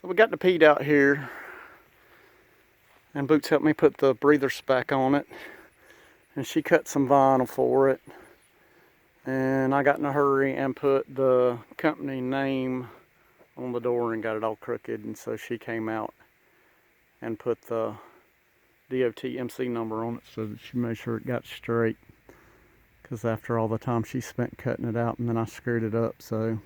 So we got the Pete out here, and Boots helped me put the breathers back on it, and she cut some vinyl for it, and I got in a hurry and put the company name on the door and got it all crooked, and so she came out and put the DOT MC number on it so that she made sure it got straight, because after all the time she spent cutting it out, and then I screwed it up. So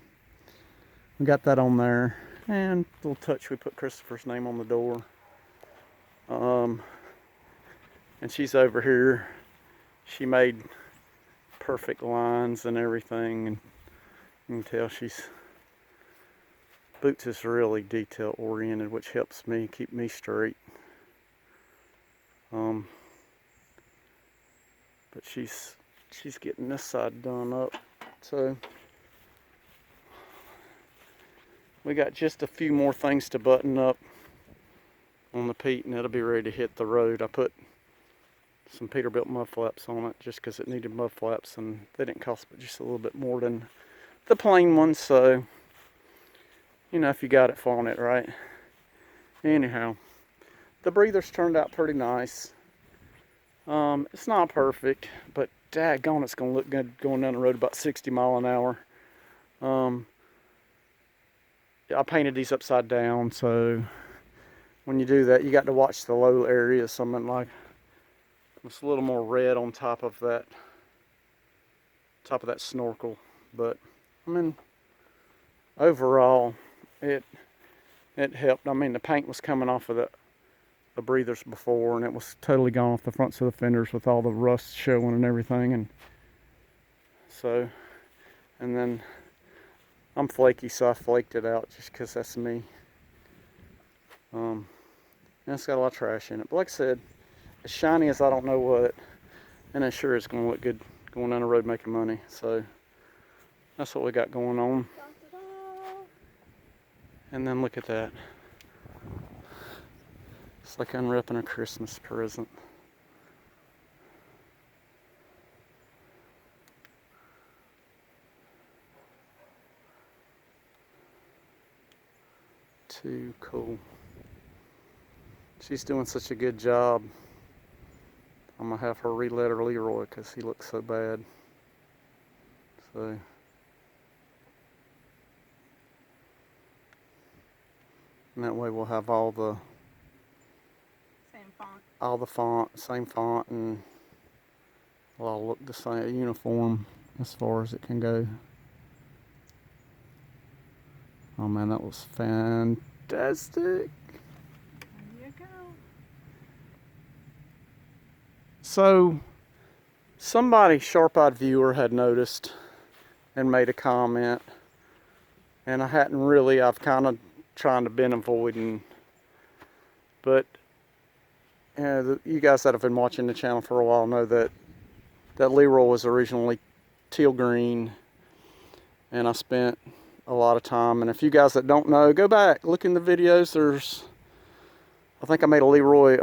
we got that on there, and a little touch, we put Christopher's name on the door. And she's over here, she made perfect lines and everything, and you can tell Boots is really detail oriented, which helps me keep me straight. But she's getting this side done up. So we got just a few more things to button up on the Pete, and it'll be ready to hit the road. I put some Peterbilt mud flaps on it just because it needed mud flaps, and they didn't cost but just a little bit more than the plain ones. So, you know, if you got it, flaunt it, right? Anyhow, the breathers turned out pretty nice. It's not perfect, but daggone, it's gonna look good going down the road about 60 miles an hour. I painted these upside down, so when you do that, you got to watch the low areas. Something like it's a little more red on top of that snorkel. But I mean, overall, it helped. I mean, the paint was coming off of the breathers before, and it was totally gone off the fronts of the fenders with all the rust showing and everything. And so, and then I'm flaky, so I flaked it out just because that's me. And it's got a lot of trash in it. But like I said, as shiny as I don't know what, and it sure is going to look good going down the road making money. So that's what we got going on. And then look at that. It's like unwrapping a Christmas present. Too cool. She's doing such a good job. I'm gonna have her re-letter Leroy because he looks so bad. So and that way we'll have all the same font, and it'll all look the same, uniform as far as it can go. Oh man, that was fantastic. There you go. So somebody, sharp-eyed viewer, had noticed and made a comment, and I hadn't really, I've kind of trying to been avoiding, but you guys that have been watching the channel for a while know that Leroy was originally teal green, and I spent a lot of time. And if you guys that don't know, go back, look in the videos. I think I made a Leroy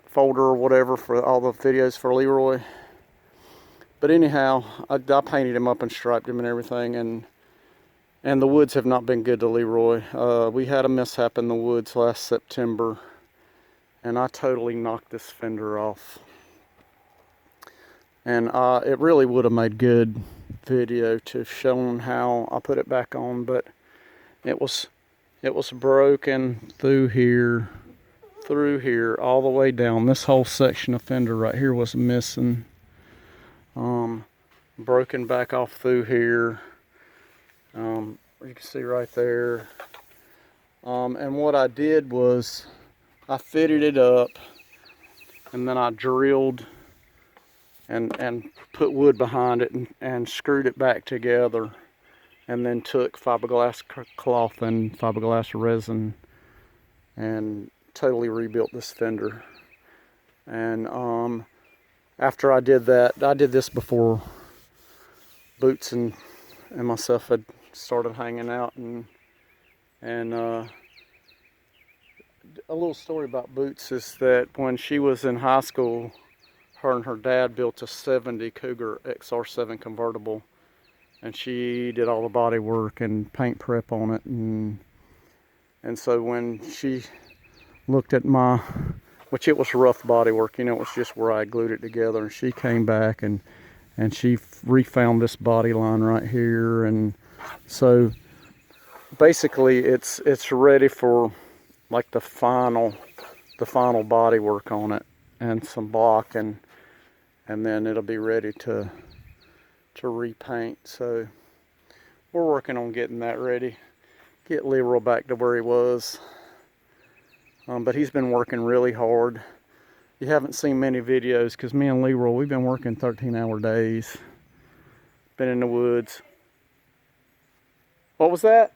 folder or whatever for all the videos for Leroy. But anyhow, I painted him up and striped him and everything, and the woods have not been good to Leroy. We had a mishap in the woods last September, and I totally knocked this fender off. And it really would have made good video to have shown how I put it back on, but it was broken through here, all the way down. This whole section of fender right here was missing. Broken back off through here. You can see right there. And what I did was I fitted it up, and then I drilled and put wood behind it and screwed it back together, and then took fiberglass cloth and fiberglass resin and totally rebuilt this fender. And after I did that, I did this before Boots and myself had started hanging out, and a little story about Boots is that when she was in high school, her and her dad built a 70 Cougar XR7 convertible, and she did all the body work and paint prep on it. And so when she looked at my, which it was rough body work, you know, it was just where I glued it together, and she came back and she refound this body line right here. And so basically it's ready for like the final body work on it, and some block, and then it'll be ready to repaint. So we're working on getting that ready, get Leroy back to where he was. But he's been working really hard. You haven't seen many videos because me and Leroy, we've been working 13-hour days. Been in the woods. What was that?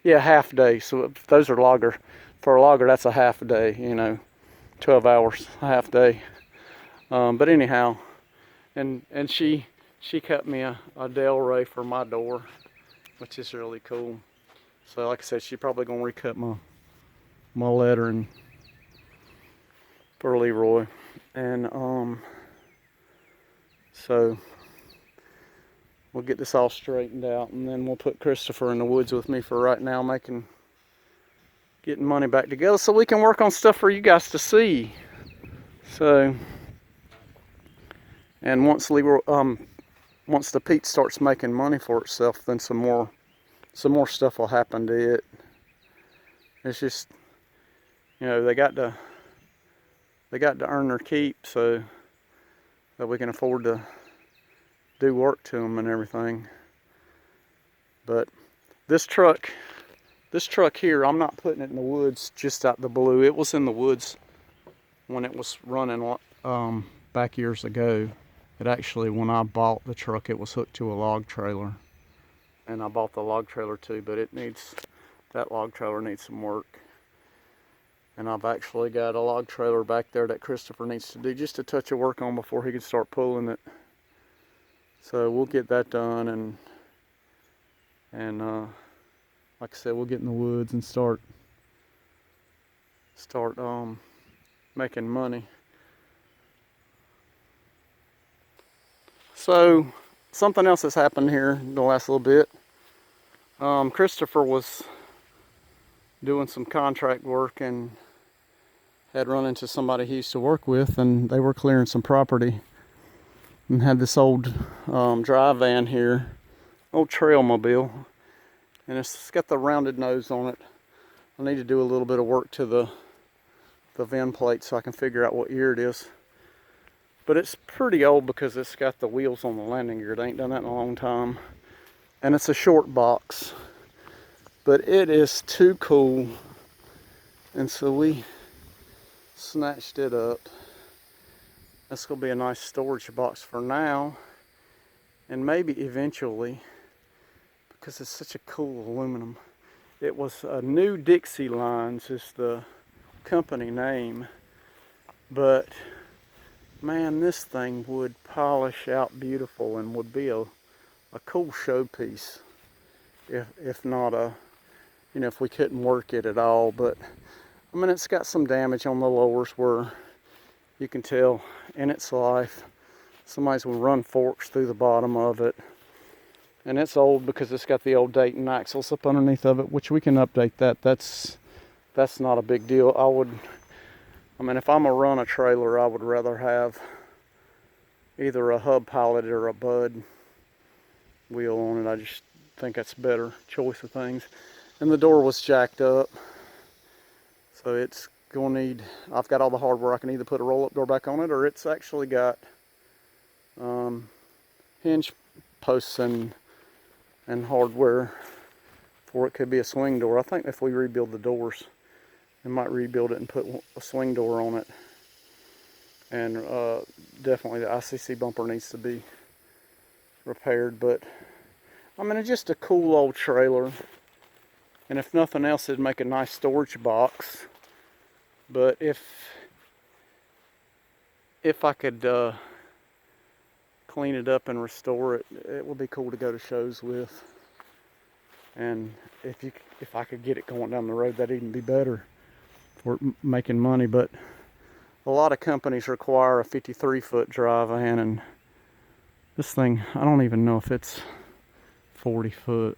Yeah, half day. So if those are logger. For a logger, that's a half a day, you know, 12 hours, a half day. But anyhow, and she cut me a Del Rey for my door, which is really cool. So like I said, she's probably gonna recut my lettering for Leroy. And so we'll get this all straightened out, and then we'll put Christopher in the woods with me for right now, getting money back together so we can work on stuff for you guys to see. So, and once the Pete starts making money for itself, then some more stuff will happen to it. It's just, you know, they got to earn their keep so that we can afford to do work to them and everything. But this truck here, I'm not putting it in the woods just out the blue. It was in the woods when it was running back years ago. It actually, when I bought the truck, it was hooked to a log trailer, and I bought the log trailer too, but that log trailer needs some work. And I've actually got a log trailer back there that Christopher needs to do just a touch of work on before he can start pulling it. So we'll get that done, and like I said, we'll get in the woods and start making money. So something else has happened here in the last little bit. Christopher was doing some contract work and had run into somebody he used to work with, and they were clearing some property and had this old dry van here, old trail mobile, and it's got the rounded nose on it. I need to do a little bit of work to the VIN plate so I can figure out what year it is. But it's pretty old because it's got the wheels on the landing gear. They ain't done that in a long time. And it's a short box. But it is too cool. And so we snatched it up. That's going to be a nice storage box for now. And maybe eventually, because it's such a cool aluminum. It was New Dixie Lines is the company name. But man, this thing would polish out beautiful and would be a cool showpiece, if not if we couldn't work it at all. But I mean, it's got some damage on the lowers where you can tell in its life somebody's gonna run forks through the bottom of it, and it's old because it's got the old Dayton axles up underneath of it, which we can update that. That's not a big deal. I mean, if I'm gonna run a trailer, I would rather have either a hub pilot or a Bud wheel on it. I just think that's a better choice of things. And the door was jacked up, so it's gonna need, I've got all the hardware. I can either put a roll-up door back on it, or it's actually got hinge posts and hardware for it. Could be a swing door. I think if we rebuild the doors, we might rebuild it and put a swing door on it. And definitely the ICC bumper needs to be repaired. But I mean, it's just a cool old trailer. And if nothing else, it'd make a nice storage box. But if I could clean it up and restore it, it would be cool to go to shows with. And if I could get it going down the road, that'd even be better for making money. But a lot of companies require a 53-foot dry van, and This thing, I don't even know if it's 40 foot.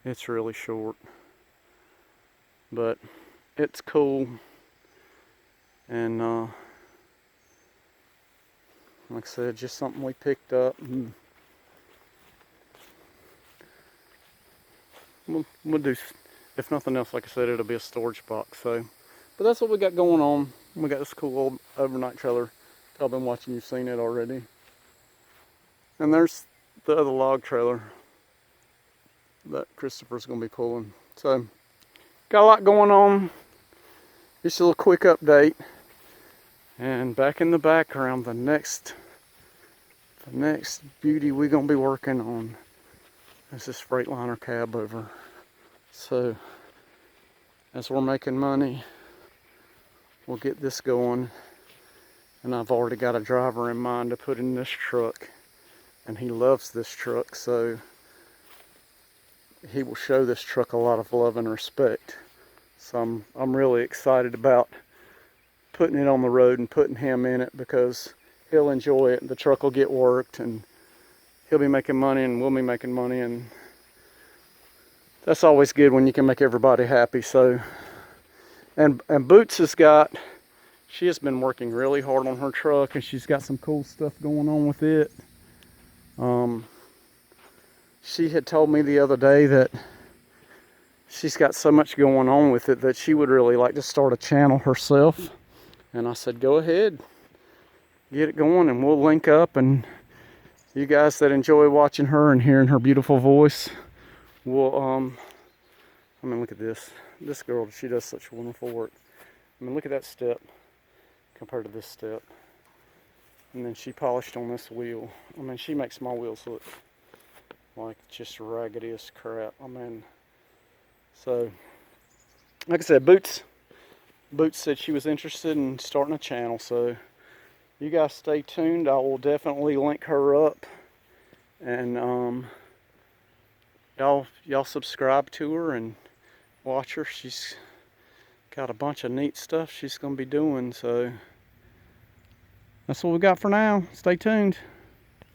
It's really short. But it's cool. And like I said, just something we picked up. And we'll do, if nothing else, like I said, it'll be a storage box. So, but that's what we got going on. We got this cool old overnight trailer. If y'all been watching, you've seen it already. And there's the other log trailer that Christopher's gonna be pulling. So, got a lot going on. Just a little quick update. And back in the background, the next beauty we're gonna be working on is this Freightliner cab over. So, as we're making money, we'll get this going. And I've already got a driver in mind to put in this truck. And he loves this truck, so he will show this truck a lot of love and respect. So I'm really excited about putting it on the road and putting him in it, because he'll enjoy it. The truck will get worked and he'll be making money and we'll be making money, and that's always good when you can make everybody happy. So, and Boots she has been working really hard on her truck, and she's got some cool stuff going on with it. She had told me the other day that she's got so much going on with it that she would really like to start a channel herself. And I said, go ahead, get it going, and we'll link up. And you guys that enjoy watching her and hearing her beautiful voice will, I mean, look at this. This girl, she does such wonderful work. I mean, look at that step compared to this step. And then she polished on this wheel. I mean, she makes my wheels look like just raggedy as crap. I mean, so, like I said, Boots said she was interested in starting a channel. So, you guys stay tuned. I will definitely link her up. And y'all subscribe to her and watch her. She's got a bunch of neat stuff she's going to be doing. So, that's what we got for now. Stay tuned.